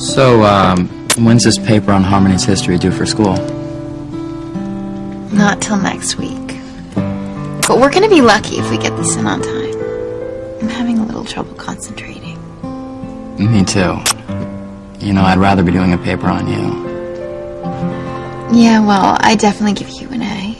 So, when's this paper on Harmony's history due for school? Not till next week. But we're gonna be lucky if we get this in on time. I'm having a little trouble concentrating. Me too. You know, I'd rather be doing a paper on you. Yeah, well, I definitely give you an A.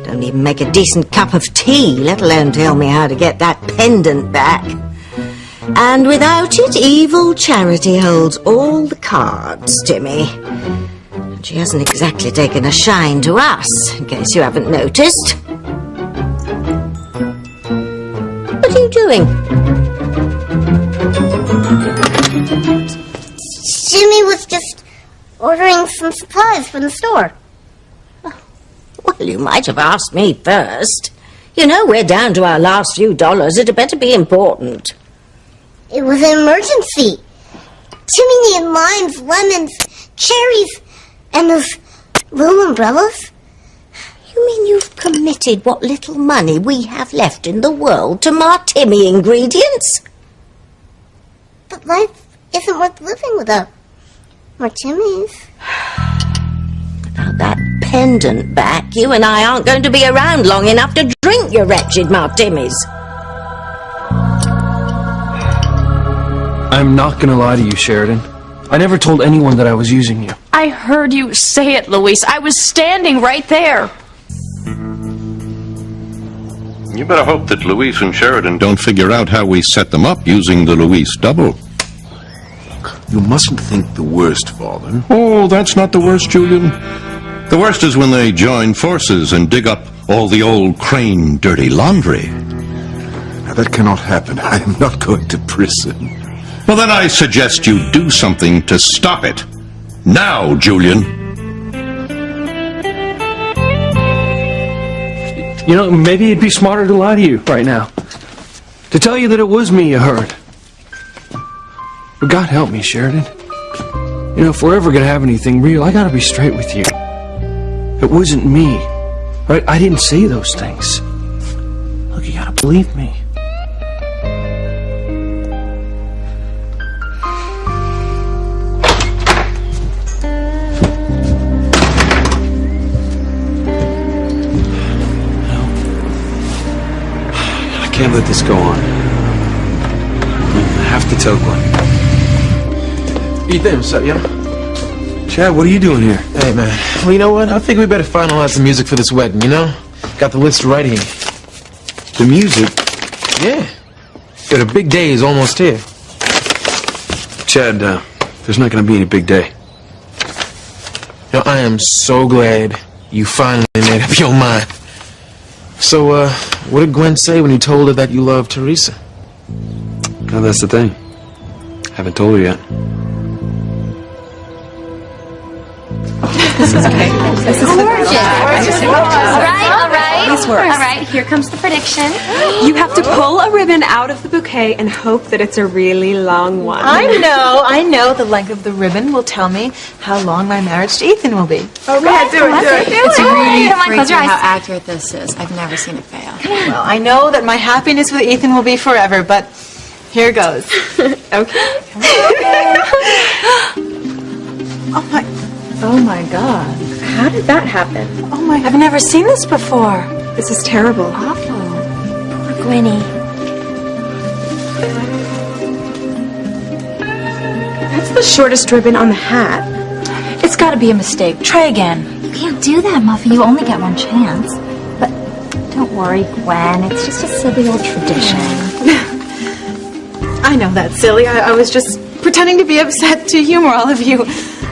Don't even make a decent cup of tea, let alone tell me how to get that pendant back. And without it, evil Charity holds all the cards, Timmy. And she hasn't exactly taken a shine to us, in case you haven't noticed. What are you doing? Jimmy was just ordering some supplies from the store. Well, you might have asked me first. You know, we're down to our last few dollars. It had better be important. It was an emergency. Jimmy needed limes, lemons, cherries, and those little umbrellas. You mean you've committed what little money we have left in the world to Martimi ingredients? But life isn't worth living without Martimi's. Without that pendant back, you and I aren't going to be around long enough to drink your wretched Martimis. I'm not gonna lie to you, Sheridan. I never told anyone that I was using you. I heard you say it, Luis. I was standing right there. You better hope that Luis and Sheridan don't figure out how we set them up using the Luis double. You mustn't think the worst, Father. Oh, that's not the worst, Julian. The worst is when they join forces and dig up all the old Crane dirty laundry. Now, that cannot happen. I am not going to prison. Well, then I suggest you do something to stop it. Now, Julian. You know, maybe it'd be smarter to lie to you right now. To tell you that it was me you heard. But God help me, Sheridan. You know, if we're ever gonna have anything real, I gotta be straight with you. It wasn't me. Right? I didn't say those things. Look, you gotta believe me. I can't let this go on. I have to tell Gwen. Ethan, what's up, yo? Chad, what are you doing here? Hey, man. Well, you know what? I think we better finalize the music for this wedding, you know? Got the list right here. The music? Yeah. The big day is almost here. Chad, there's not gonna be any big day. You know, I am so glad you finally made up your mind. So, what did Gwen say when you told her that you loved Teresa? No, that's the thing. Haven't told her yet. This is great. This is gorgeous. All right, here comes the prediction. You have to pull a ribbon out of the bouquet and hope that it's a really long one. I know. The length of the ribbon will tell me how long my marriage to Ethan will be. Oh, go ahead, do it. It's really Come on, freaky close your eyes. how accurate this is. I've never seen it fail. Well, I know that my happiness with Ethan will be forever, but here goes. Okay. Oh my God. How did that happen? Oh my, I've never seen this before. This is terrible. Awful. Poor Gwenny. That's the shortest ribbon on the hat. It's got to be a mistake. Try again. You can't do that, Muffy. You only get one chance. But don't worry, Gwen. It's just a silly old tradition. I know that's silly. I was just pretending to be upset to humor all of you.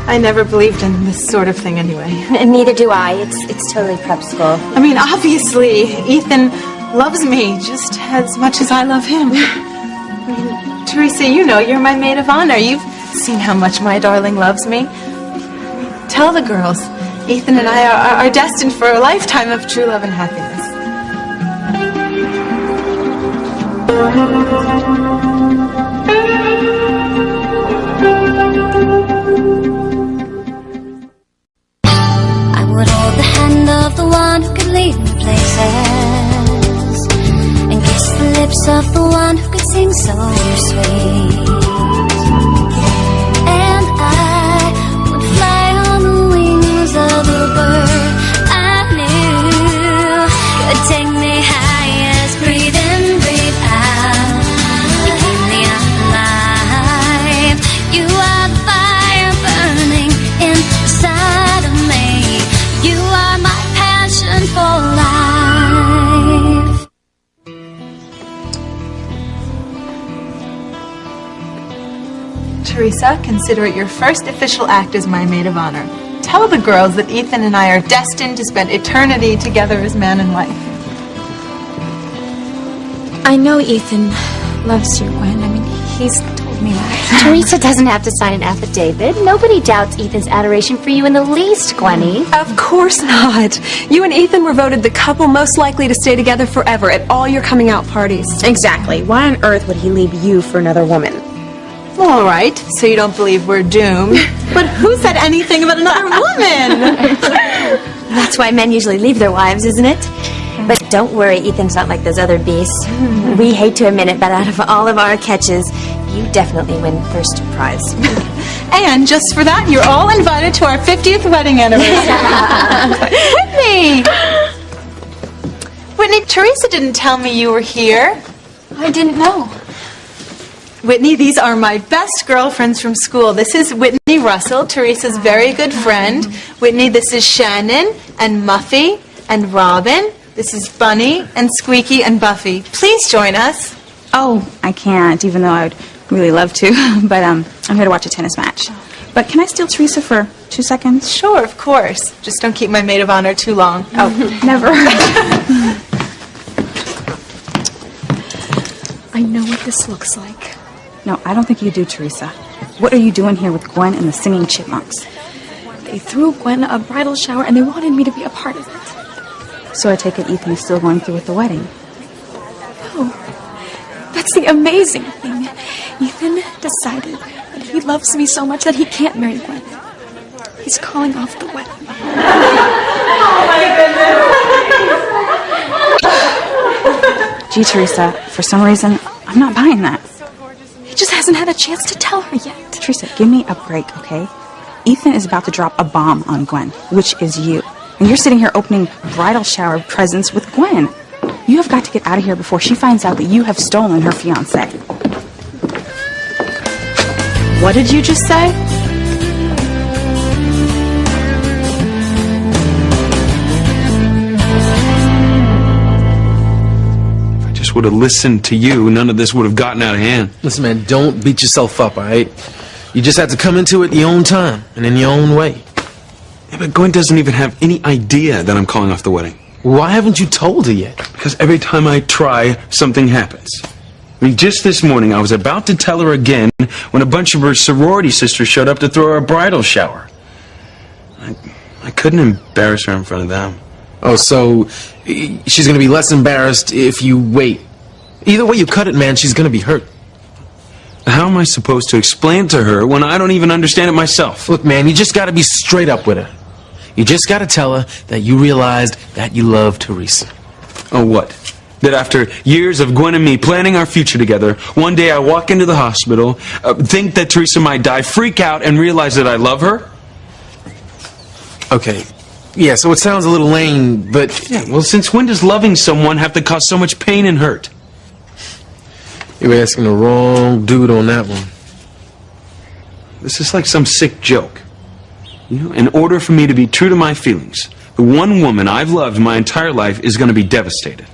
I never believed in this sort of thing anyway. And neither do I. It's totally prep school. I mean, obviously, Ethan loves me just as much as I love him. I mean, Teresa, you know, you're my maid of honor. You've seen how much my darling loves me. Tell the girls, Ethan and I are destined for a lifetime of true love and happiness. I would hold the hand of the one who could lead me places, and kiss the lips of the one who could sing so sweet. And I would fly on the wings of a bird I knew could take me high as breathe in, breathe out. You keep me alive. You are the fire burning inside of me. You are my passion for life. Teresa, consider it your first official act as my maid of honor. Tell the girls that Ethan and I are destined to spend eternity together as man and wife. I know Ethan loves you, Gwen. I mean, he's told me that. Teresa doesn't have to sign an affidavit. Nobody doubts Ethan's adoration for you in the least, Gwenny. Of course not. You and Ethan were voted the couple most likely to stay together forever at all your coming out parties. Exactly. Why on earth would he leave you for another woman? Well, all right, so you don't believe we're doomed. But who said anything about another woman? That's why men usually leave their wives, isn't it? But don't worry, Ethan's not like those other beasts. We hate to admit it, but out of all of our catches, you definitely win first prize. And just for that, you're all invited to our 50th wedding anniversary. Whitney! Whitney, Teresa didn't tell me you were here. I didn't know. Whitney, these are my best girlfriends from school. This is Whitney Russell, Teresa's very good friend. Whitney, this is Shannon and Muffy and Robin. This is Bunny and Squeaky and Buffy. Please join us. Oh, I can't, even though I would really love to. But I'm here to watch a tennis match. But can I steal Teresa for 2 seconds? Sure, of course. Just don't keep my maid of honor too long. Oh, never. I know what this looks like. No, I don't think you do, Teresa. What are you doing here with Gwen and the singing chipmunks? They threw Gwen a bridal shower and they wanted me to be a part of it. So I take it Ethan is still going through with the wedding. Oh, that's the amazing thing. Ethan decided that he loves me so much that he can't marry Gwen. He's calling off the wedding. Oh my goodness. Gee, Teresa, for some reason, I'm not buying that. He just hasn't had a chance to tell her yet. Teresa, give me a break, okay? Ethan is about to drop a bomb on Gwen, which is you. And you're sitting here opening bridal shower presents with Gwen. You have got to get out of here before she finds out that you have stolen her fiancé. What did you just say? Would have listened to you, none of this would have gotten out of hand. Listen, man, don't beat yourself up, all right? You just have to come into it your own time and in your own way. Yeah, but Gwen doesn't even have any idea that I'm calling off the wedding. Why haven't you told her yet? Because every time I try, something happens. I mean, just this morning, I was about to tell her again when a bunch of her sorority sisters showed up to throw her a bridal shower. I couldn't embarrass her in front of them. Oh, so she's going to be less embarrassed if you wait. Either way you cut it, man, she's going to be hurt. How am I supposed to explain to her when I don't even understand it myself? Look, man, you just got to be straight up with her. You just got to tell her that you realized that you love Teresa. Oh, what? That after years of Gwen and me planning our future together, one day I walk into the hospital, think that Teresa might die, freak out, and realize that I love her? Okay. Yeah, so it sounds a little lame, but... Yeah, well, since when does loving someone have to cause so much pain and hurt? You're asking the wrong dude on that one. This is like some sick joke. You know, in order for me to be true to my feelings, the one woman I've loved my entire life is going to be devastated.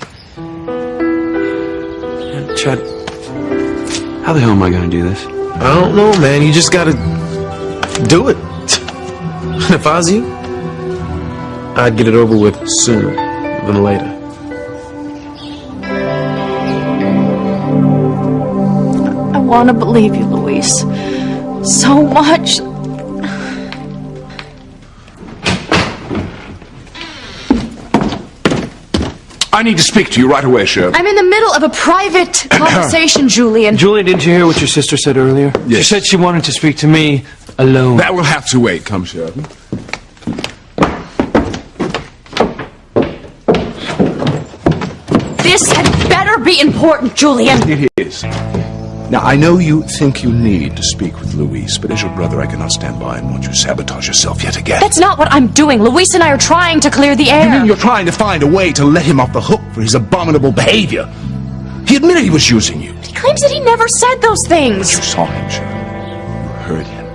Chad, how the hell am I going to do this? I don't know, man. You just got to do it. And if I was you, I'd get it over with sooner than later. I want to believe you, Luis. So much. I need to speak to you right away, Sheridan. I'm in the middle of a private conversation, Julian. Julian, didn't you hear what your sister said earlier? Yes. She said she wanted to speak to me alone. That will have to wait. Come, Sheridan. This had better be important, Julian. It is. Now, I know you think you need to speak with Luis, but as your brother, I cannot stand by and watch you sabotage yourself yet again. That's not what I'm doing. Luis and I are trying to clear the air. You mean you're trying to find a way to let him off the hook for his abominable behavior? He admitted he was using you. He claims that he never said those things. You saw him, Sheridan. You heard him.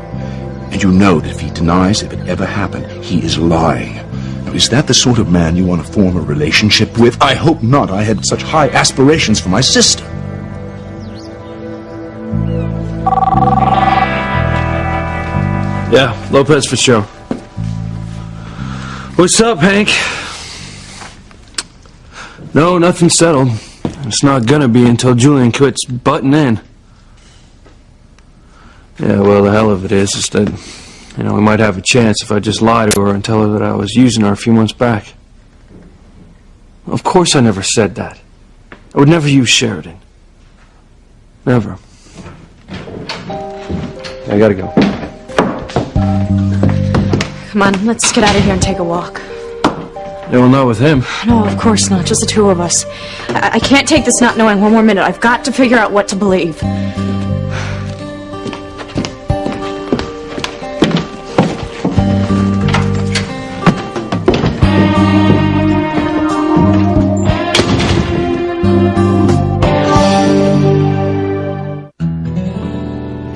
And you know that if he denies if it ever happened, he is lying. Now, is that the sort of man you want to form a relationship with? I hope not. I had such high aspirations for my sister. Yeah, Lopez for sure. What's up, Hank? No, nothing's settled. It's not gonna be until Julian quits butting in. Yeah, well, the hell of it is that, we might have a chance if I just lie to her and tell her that I was using her a few months back. Of course I never said that. I would never use Sheridan. Never. I gotta go. Come on, let's get out of here and take a walk. Yeah, well, not with him. No, of course not. Just the two of us. I can't take this not knowing one more minute. I've got to figure out what to believe.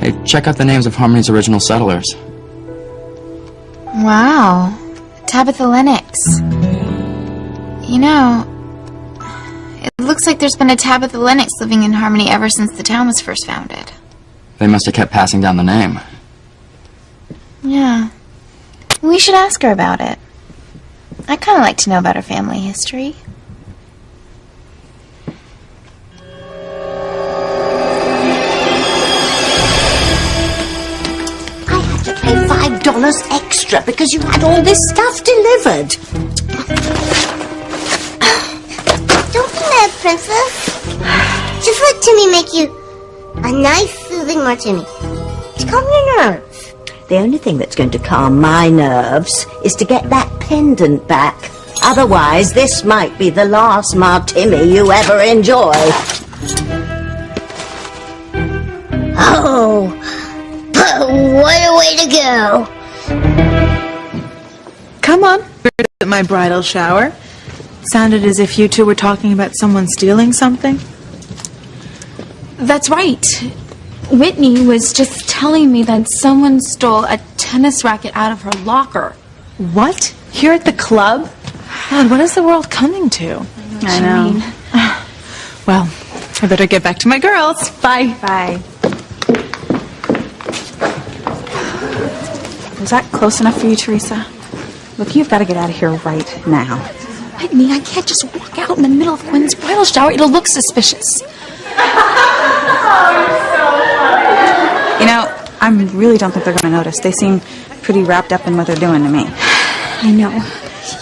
Hey, check out the names of Harmony's original settlers. Wow. Tabitha Lennox. You know, it looks like there's been a Tabitha Lennox living in Harmony ever since the town was first founded. They must have kept passing down the name. Yeah. We should ask her about it. I'd kind of like to know about her family history. I had to pay $5 extra because you had all this stuff delivered. Don't be mad, Princess. Just let Timmy make you a nice, soothing martini to calm your nerves. The only thing that's going to calm my nerves is to get that pendant back. Otherwise, this might be the last martini you ever enjoy. Oh, but what a way to go. Come on. At my bridal shower. Sounded as if you two were talking about someone stealing something. That's right. Whitney was just telling me that someone stole a tennis racket out of her locker. What? Here at the club? God, what is the world coming to? I know. Well, I better get back to my girls. Bye. Bye. Was that close enough for you, Teresa? Look, you've got to get out of here right now. Whitney, I can't just walk out in the middle of Gwen's bridal shower. It'll look suspicious. You know, I really don't think they're going to notice. They seem pretty wrapped up in what they're doing to me. I know.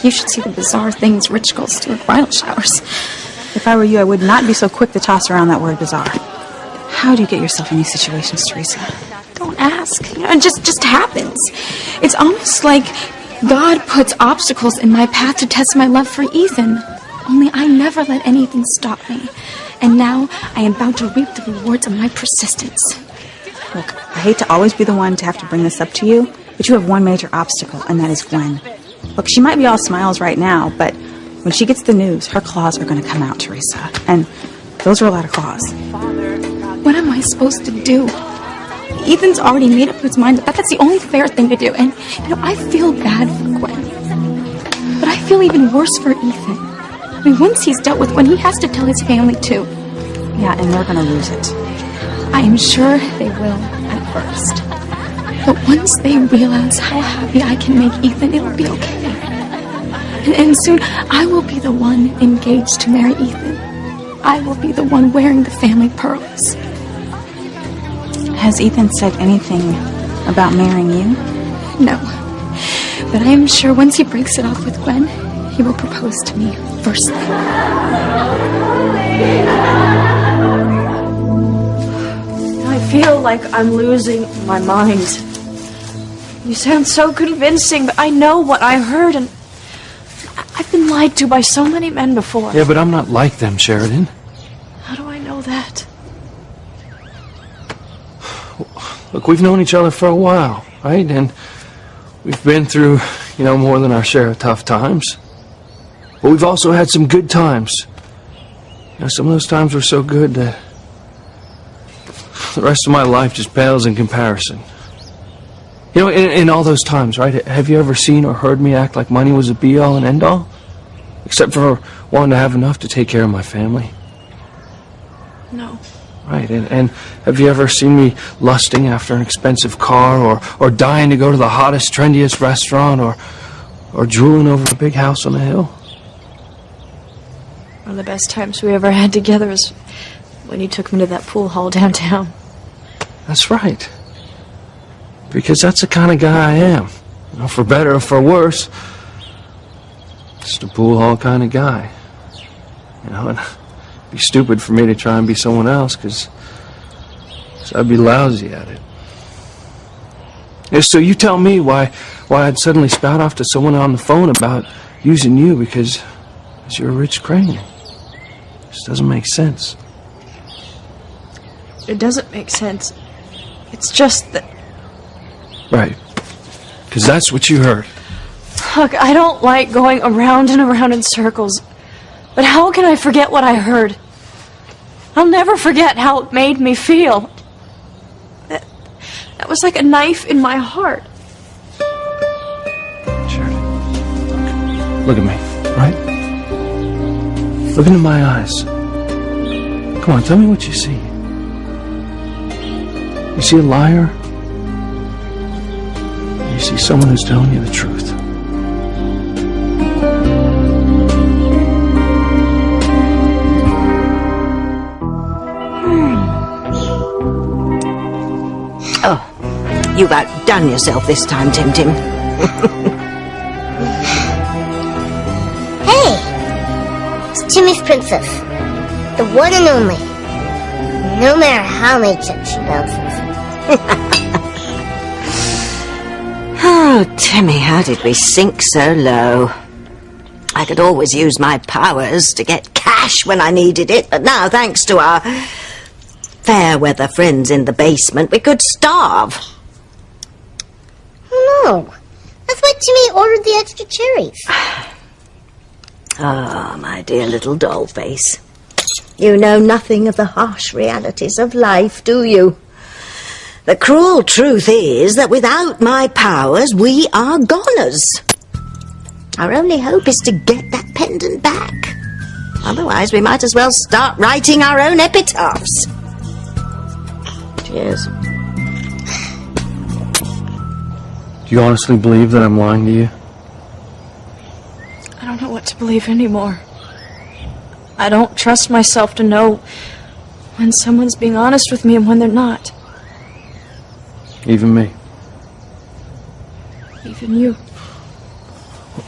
You should see the bizarre things rich girls do at bridal showers. If I were you, I would not be so quick to toss around that word bizarre. How do you get yourself in these situations, Teresa? Don't ask. It just happens. It's almost like God puts obstacles in my path to test my love for Ethan. Only I never let anything stop me. And now I am about to reap the rewards of my persistence. Look, I hate to always be the one to have to bring this up to you, but you have one major obstacle, and that is Gwen. Look, she might be all smiles right now, but when she gets the news, her claws are going to come out, Teresa. And those are a lot of claws. What am I supposed to do? Ethan's already made up his mind that that's the only fair thing to do. And, I feel bad for Gwen. But I feel even worse for Ethan. I mean, once he's dealt with Gwen, he has to tell his family, too. Yeah, and they're going to lose it. I am sure they will at first. But once they realize how happy I can make Ethan, it'll be okay. And soon, I will be the one engaged to marry Ethan. I will be the one wearing the family pearls. Has Ethan said anything about marrying you? No. But I am sure once he breaks it off with Gwen, he will propose to me first thing. I feel like I'm losing my mind. You sound so convincing, but I know what I heard, and I've been lied to by so many men before. Yeah, but I'm not like them, Sheridan. How do I know that? Look, we've known each other for a while, right? And we've been through, more than our share of tough times. But we've also had some good times. Some of those times were so good that the rest of my life just pales in comparison. In all those times, right? Have you ever seen or heard me act like money was a be-all and end-all? Except for wanting to have enough to take care of my family? No. Right, and have you ever seen me lusting after an expensive car, or dying to go to the hottest, trendiest restaurant, or drooling over a big house on the hill? One of the best times we ever had together was when you took me to that pool hall downtown. That's right. Because that's the kind of guy I am. For better or for worse. Just a pool hall kind of guy. And it'd be stupid for me to try and be someone else, because I'd be lousy at it. Yeah, so you tell me why I'd suddenly spout off to someone on the phone about using you because you're a rich crane. This doesn't make sense. It doesn't make sense. It's just that... Right. Because that's what you heard. Look, I don't like going around and around in circles. But how can I forget what I heard? I'll never forget how it made me feel. That was like a knife in my heart. Look at me, right? Look into my eyes. Come on, tell me what you see. You see a liar? You see someone who's telling you the truth. Oh, you've outdone yourself this time, Tim Tim. Hey! It's Timmy's princess. The one and only. No matter how many chips she bounces. Oh, Timmy, how did we sink so low? I could always use my powers to get cash when I needed it, but now, thanks to our fair-weather friends in the basement, we could starve. Oh, no. That's why Timmy ordered the extra cherries. Ah, my dear little doll face. You know nothing of the harsh realities of life, do you? The cruel truth is that without my powers, we are goners. Our only hope is to get that pendant back. Otherwise, we might as well start writing our own epitaphs. Cheers. Do you honestly believe that I'm lying to you? I don't know what to believe anymore. I don't trust myself to know when someone's being honest with me and when they're not. Even me. Even you.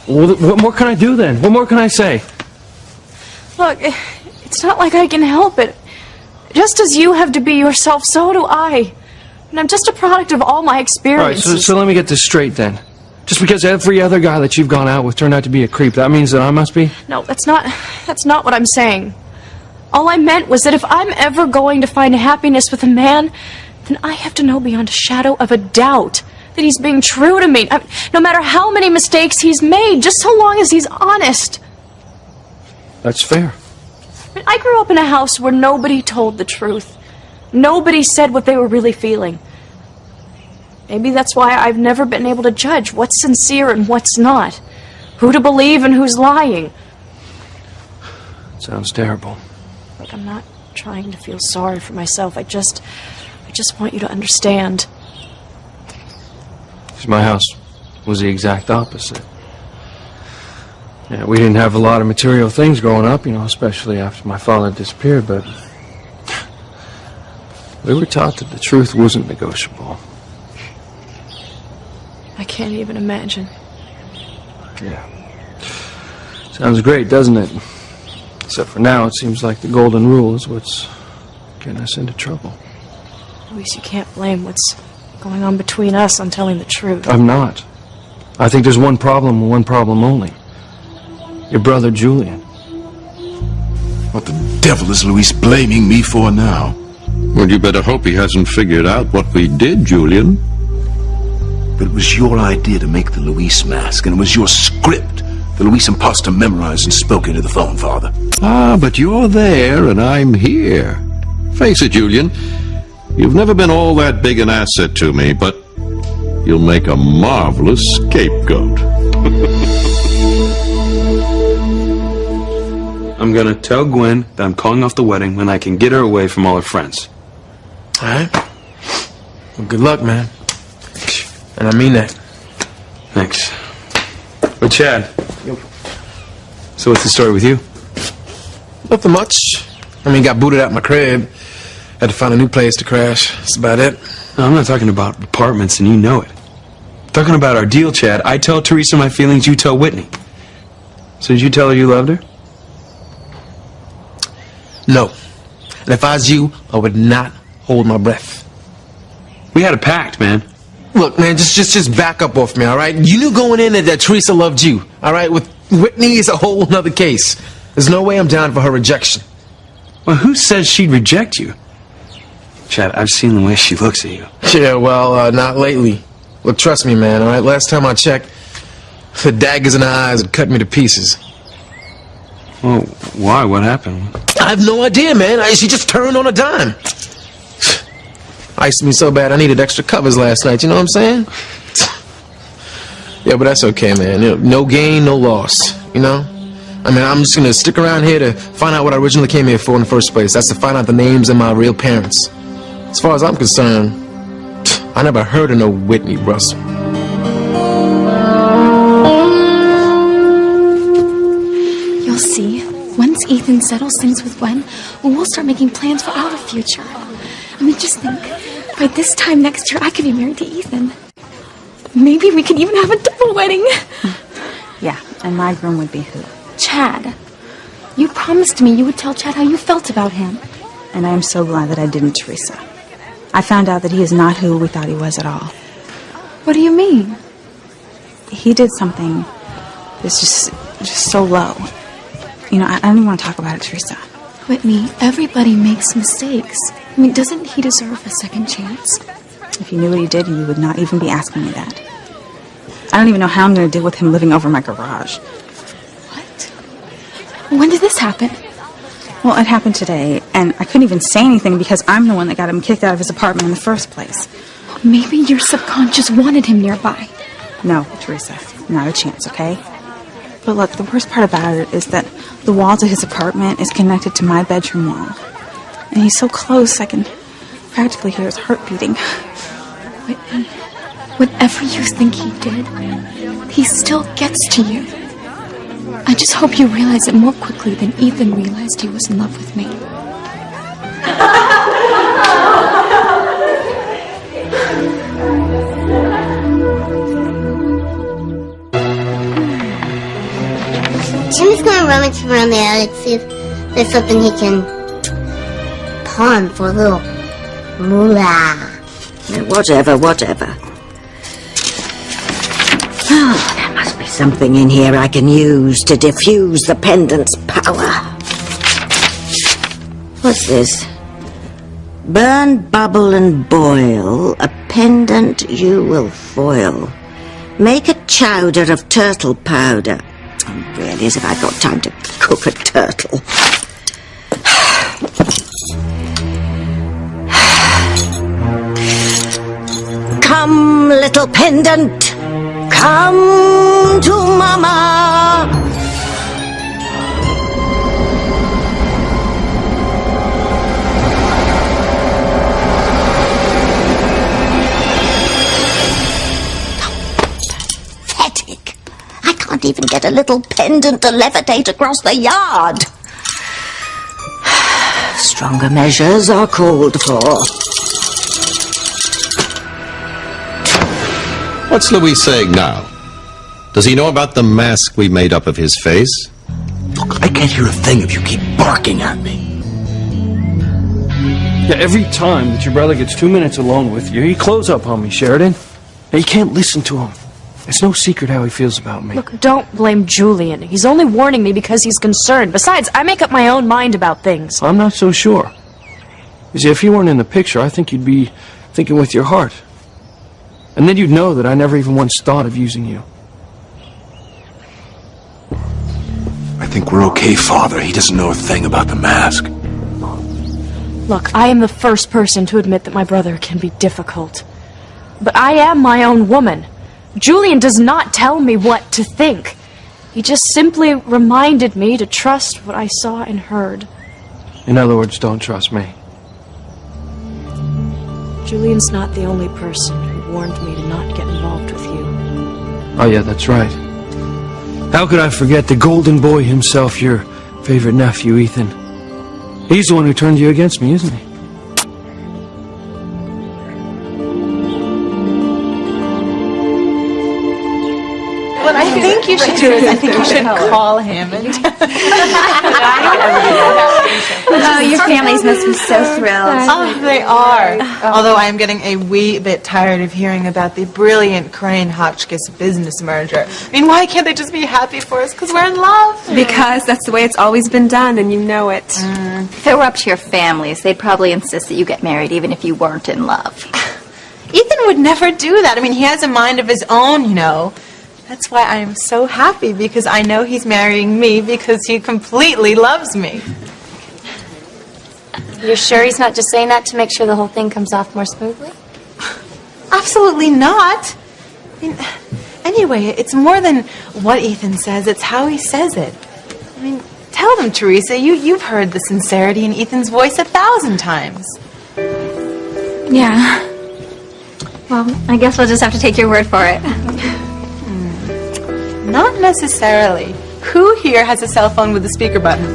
Well, what more can I do then? What more can I say? Look, it's not like I can help it. Just as you have to be yourself, so do I. And I'm just a product of all my experiences. All right, so let me get this straight then. Just because every other guy that you've gone out with turned out to be a creep, that means that I must be? No, that's not what I'm saying. All I meant was that if I'm ever going to find happiness with a man, then I have to know beyond a shadow of a doubt that he's being true to me. No matter how many mistakes he's made, just so long as he's honest. That's fair. I grew up in a house where nobody told the truth. Nobody said what they were really feeling. Maybe that's why I've never been able to judge what's sincere and what's not. Who to believe and who's lying. Sounds terrible. Look, I'm not trying to feel sorry for myself. I just want you to understand. Because my house was the exact opposite. Yeah, we didn't have a lot of material things growing up, especially after my father disappeared, but we were taught that the truth wasn't negotiable. I can't even imagine. Yeah. Sounds great, doesn't it? Except for now, it seems like the golden rule is what's getting us into trouble. Luis, you can't blame what's going on between us on telling the truth. I'm not. I think there's one problem and one problem only. Your brother, Julian. What the devil is Luis blaming me for now? Well, you better hope he hasn't figured out what we did, Julian. But it was your idea to make the Luis mask, and it was your script the Luis imposter memorized and spoke into the phone, Father. Ah, but you're there and I'm here. Face it, Julian, you've never been all that big an asset to me, but you'll make a marvelous scapegoat. I'm gonna tell Gwen that I'm calling off the wedding when I can get her away from all her friends. All right. Well, good luck, man. And I mean that. Thanks. But Chad, so what's the story with you? Nothing much. I mean, got booted out my crib. Had to find a new place to crash. That's about it. No, I'm not talking about apartments, and you know it. I'm talking about our deal, Chad. I tell Teresa my feelings, you tell Whitney. So did you tell her you loved her? No. And if I was you, I would not hold my breath. We had a pact, man. Look, man, just back up off me, all right? You knew going in that Teresa loved you, all right? With Whitney, it's a whole nother case. There's no way I'm down for her rejection. Well, who says she'd reject you? Chad, I've seen the way she looks at you. Yeah, well, not lately. Look, trust me, man, all right? Last time I checked, the daggers in her eyes had cut me to pieces. Well, why? What happened? I have no idea, man. She just turned on a dime. Iced me so bad I needed extra covers last night, you know what I'm saying? Yeah, but that's okay, man. You know, no gain, no loss, you know? I mean, I'm just gonna stick around here to find out what I originally came here for in the first place. That's to find out the names of my real parents. As far as I'm concerned, I never heard of no Whitney Russell. You'll see. Once Ethan settles things with Gwen, we'll start making plans for our future. I mean, just think. By this time next year, I could be married to Ethan. Maybe we could even have a double wedding. Yeah, and my groom would be who? Chad. You promised me you would tell Chad how you felt about him. And I am so glad that I didn't, Teresa. I found out that he is not who we thought he was at all. What do you mean? He did something that's just so low. You know, I don't even want to talk about it, Teresa. Whitney, everybody makes mistakes. I mean, doesn't he deserve a second chance? If you knew what he did, you would not even be asking me that. I don't even know how I'm going to deal with him living over my garage. When did this happen? Well, it happened today, and I couldn't even say anything because I'm the one that got him kicked out of his apartment in the first place. Maybe your subconscious wanted him nearby. No, Teresa, not a chance, okay? But look, the worst part about it is that the wall to his apartment is connected to my bedroom wall. And he's so close, I can practically hear his heart beating. Whitney, whatever you think he did, he still gets to you. I just hope you realize it more quickly than Ethan realized he was in love with me. Jimmy's gonna rummage around the attic, see if there's something he can pawn for a little moolah. Whatever. Oh, there must be something in here I can use to diffuse the pendant's power. What's this? Burn, bubble, and boil. A pendant you will foil. Make a chowder of turtle powder. Oh, really, as if I've got time to cook a turtle. Come, little pendant. Come to Mama. Pathetic. I can't even get a little pendant to levitate across the yard. Stronger measures are called for. What's Luis saying now? Does he know about the mask we made up of his face? Look, I can't hear a thing if you keep barking at me. Yeah, every time that your brother gets 2 minutes alone with you, he close up on me, Sheridan. Now, you can't listen to him. It's no secret how he feels about me. Look, don't blame Julian. He's only warning me because he's concerned. Besides, I make up my own mind about things. I'm not so sure. You see, if you weren't in the picture, I think you'd be thinking with your heart. And then you'd know that I never even once thought of using you. I think we're okay, Father. He doesn't know a thing about the mask. Look, I am the first person to admit that my brother can be difficult. But I am my own woman. Julian does not tell me what to think. He just simply reminded me to trust what I saw and heard. In other words, don't trust me. Julian's not the only person who warned me to not get involved with you. Oh, yeah, that's right. How could I forget the golden boy himself, your favorite nephew, Ethan? He's the one who turned you against me, isn't he? What I think you should do is I think you should call him and Oh, your families must be so thrilled. Oh, they are. Although I am getting a wee bit tired of hearing about the brilliant Crane-Hotchkiss business merger. I mean, why can't they just be happy for us? Because we're in love. Because that's the way it's always been done, and you know it. If it were up to your families, they'd probably insist that you get married even if you weren't in love. Ethan would never do that. I mean, he has a mind of his own, you know. That's why I am so happy, because I know he's marrying me because he completely loves me. You're sure he's not just saying that to make sure the whole thing comes off more smoothly? Absolutely not. I mean, anyway, it's more than what Ethan says, it's how he says it. I mean, tell them, Teresa, you've heard the sincerity in Ethan's voice 1,000 times. Yeah. Well, I guess we'll just have to take your word for it. Not necessarily. Who here has a cell phone with a speaker button?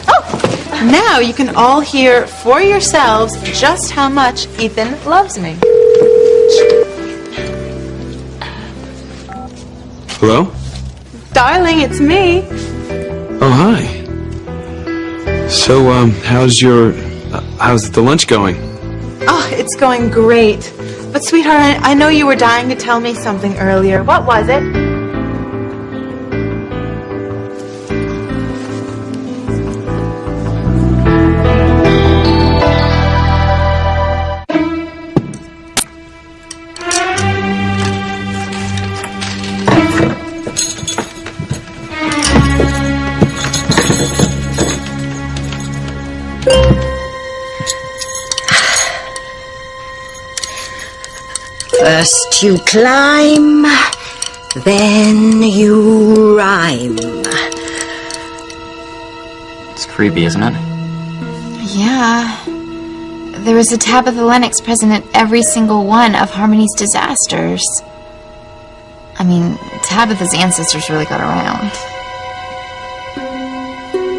Oh! Now you can all hear for yourselves just how much Ethan loves me. Hello? Darling, it's me. Oh, hi. So, how's the lunch going? Oh, it's going great. But, sweetheart, I know you were dying to tell me something earlier. What was it? First you climb, then you rhyme. It's creepy, isn't it? Yeah. There was a Tabitha Lennox present at every single one of Harmony's disasters. I mean, Tabitha's ancestors really got around.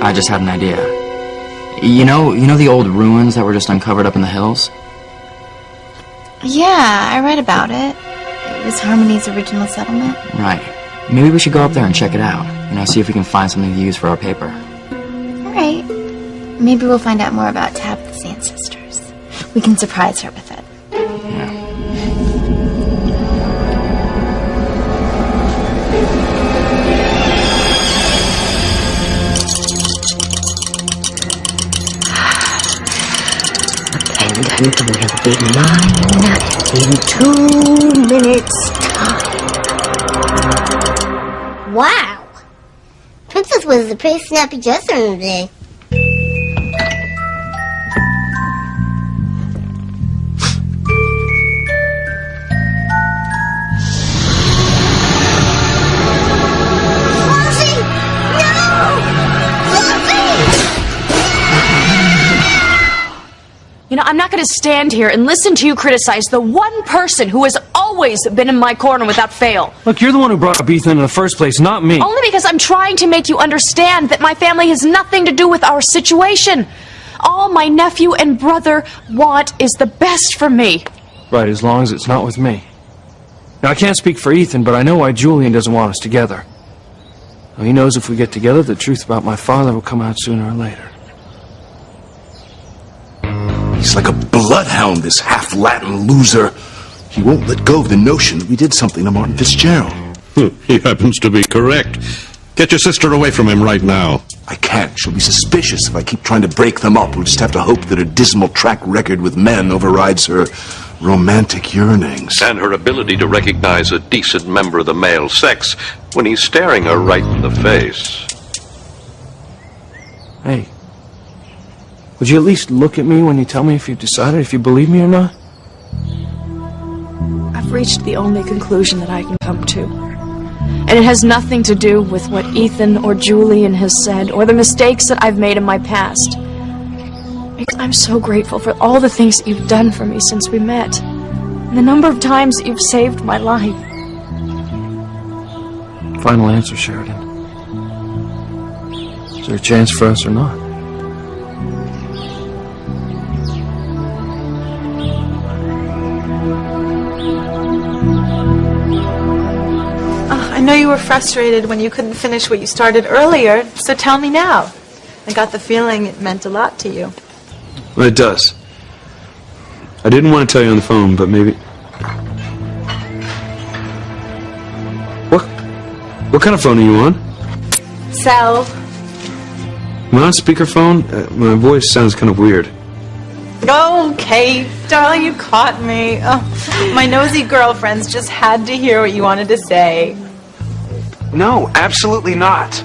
I just had an idea. You know the old ruins that were just uncovered up in the hills? Yeah, I read about it. It was Harmony's original settlement. Right. Maybe we should go up there and check it out. See if we can find something to use for our paper. Alright. Maybe we'll find out more about Tabitha's ancestors. We can surprise her with it. And will be mine in 2 minutes' time. Wow. Princess was a pretty snappy dresser today. I'm not going to stand here and listen to you criticize the one person who has always been in my corner without fail. Look, you're the one who brought up Ethan in the first place, not me. Only because I'm trying to make you understand that my family has nothing to do with our situation. All my nephew and brother want is the best for me. Right, as long as it's not with me. Now, I can't speak for Ethan, but I know why Julian doesn't want us together. Well, he knows if we get together, the truth about my father will come out sooner or later. He's like a bloodhound, this half-Latin loser. He won't let go of the notion that we did something to Martin Fitzgerald. He happens to be correct. Get your sister away from him right now. I can't. She'll be suspicious if I keep trying to break them up. We'll just have to hope that her dismal track record with men overrides her romantic yearnings. And her ability to recognize a decent member of the male sex when he's staring her right in the face. Hey, would you at least look at me when you tell me if you've decided if you believe me or not? I've reached the only conclusion that I can come to. And it has nothing to do with what Ethan or Julian has said or the mistakes that I've made in my past. I'm so grateful for all the things that you've done for me since we met. And the number of times that you've saved my life. Final answer, Sheridan. Is there a chance for us or not? I know you were frustrated when you couldn't finish what you started earlier, so tell me now. I got the feeling it meant a lot to you. Well, it does. I didn't want to tell you on the phone, but maybe... What kind of phone are you on? Cell. Am I on speakerphone? My voice sounds kind of weird. Okay, darling, you caught me. Oh, my nosy girlfriends just had to hear what you wanted to say. No, absolutely not.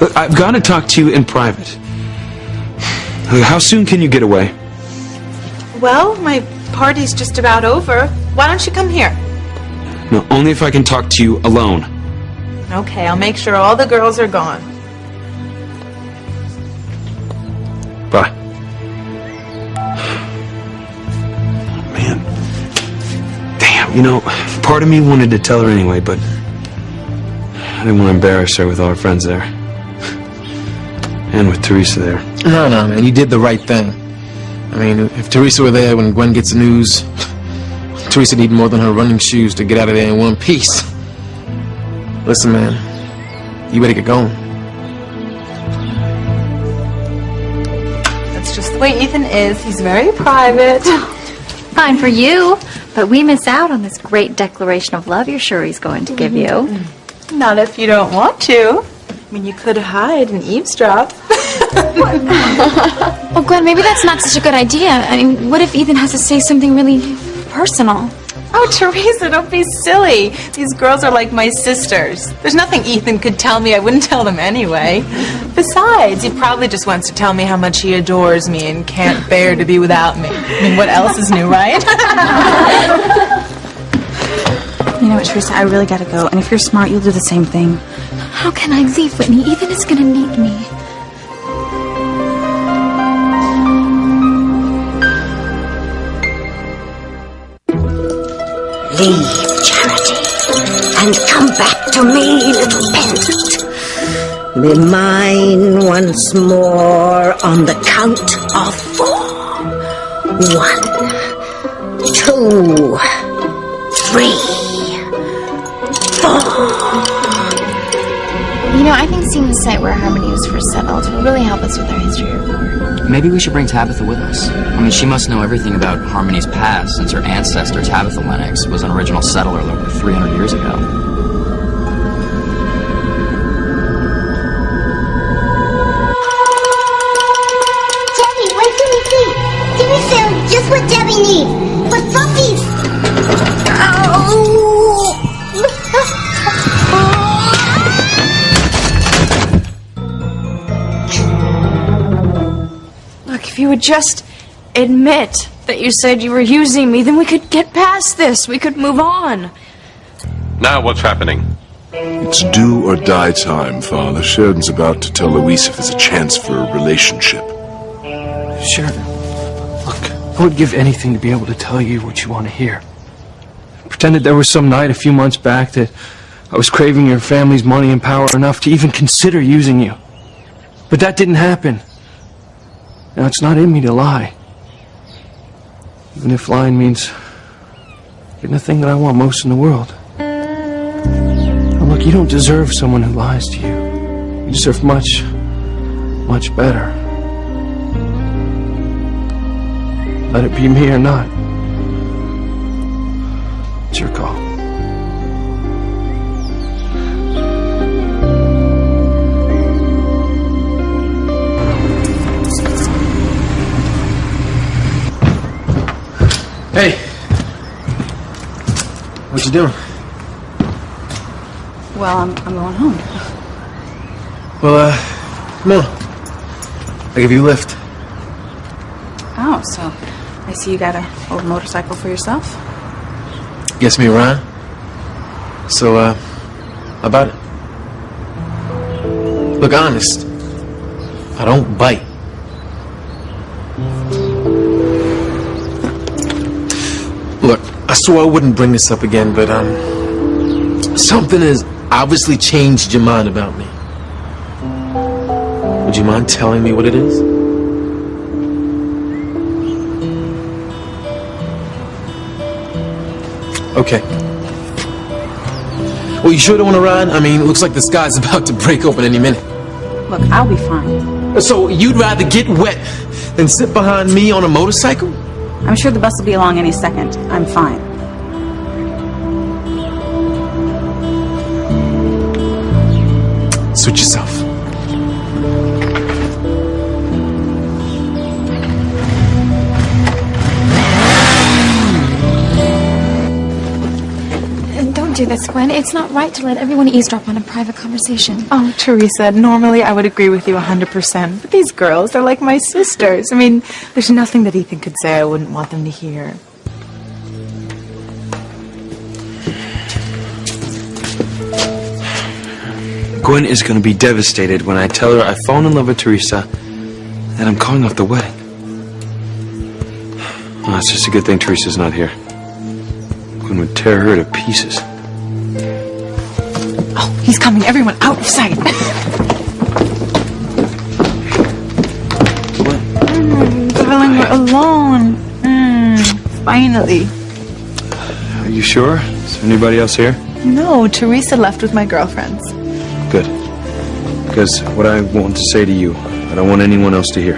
Look, I've got to talk to you in private. How soon can you get away? Well, my party's just about over. Why don't you come here? No, only if I can talk to you alone. Okay, I'll make sure all the girls are gone. Bye. Man. Damn, you know, part of me wanted to tell her anyway, but I didn't want to embarrass her with all her friends there. And with Teresa there. No, man, you did the right thing. I mean, if Teresa were there when Gwen gets the news, Teresa needed more than her running shoes to get out of there in one piece. Listen, man, you better get going. That's just the way Ethan is. He's very private. Fine for you, but we miss out on this great declaration of love you're sure he's going to give you. Not if you don't want to. I mean, you could hide and eavesdrop. Oh, Gwen, maybe that's not such a good idea. I mean, what if Ethan has to say something really personal? Oh, Teresa, don't be silly. These girls are like my sisters. There's nothing Ethan could tell me I wouldn't tell them anyway. Besides, he probably just wants to tell me how much he adores me and can't bear to be without me. I mean, what else is new, right? You know what, Teresa, I really gotta go. And if you're smart, you'll do the same thing. How can I leave, Whitney? Ethan is gonna need me. Leave, Charity, and come back to me, little pendant. Be mine once more on the count of 4. 1, 2, 3, 4. You know, I think seeing the site where Harmony was first settled will really help us with our history report. Maybe we should bring Tabitha with us. I mean, she must know everything about Harmony's past since her ancestor, Tabitha Lennox, was an original settler over 300 years ago. Debbie, wait till we see. Timmy found just what Debbie needs. For puppies. Look, if you would just admit that you said you were using me, then we could get past this. We could move on. Now what's happening? It's do or die time, Father. Sheridan's about to tell Louise if there's a chance for a relationship. Sheridan, look, I would give anything to be able to tell you what you want to hear. Pretended there was some night a few months back that I was craving your family's money and power enough to even consider using you. But that didn't happen. Now, it's not in me to lie. Even if lying means getting the thing that I want most in the world. Now, look, you don't deserve someone who lies to you. deserve much, much better. Let it be me or not. It's your call. Hey! What you doing? Well, I'm going home. Well, come on. I'll give you a lift. Oh, so I see you got an old motorcycle for yourself? Gets me around. So, how about it? Look, honest. I don't bite. Look, I swore I wouldn't bring this up again, but, something has obviously changed your mind about me. Would you mind telling me what it is? Okay. Well, you sure don't want to ride? I mean, it looks like the sky's about to break open any minute. Look, I'll be fine. So you'd rather get wet than sit behind me on a motorcycle? I'm sure the bus will be along any second. I'm fine. Suit yourself. Don't do this, Gwen. It's not right to let everyone eavesdrop on a private conversation. Oh, Teresa, normally I would agree with you 100%. But these girls, they're like my sisters. I mean, there's nothing that Ethan could say I wouldn't want them to hear. Gwen is going to be devastated when I tell her I've fallen in love with Teresa and that I'm calling off the wedding. Oh, it's just a good thing Teresa's not here. Gwen would tear her to pieces. Oh, he's coming. Everyone out of sight. Darling, we're alone. Finally. Are you sure? Is there anybody else here? No, Teresa left with my girlfriends. Good. Because what I want to say to you, I don't want anyone else to hear.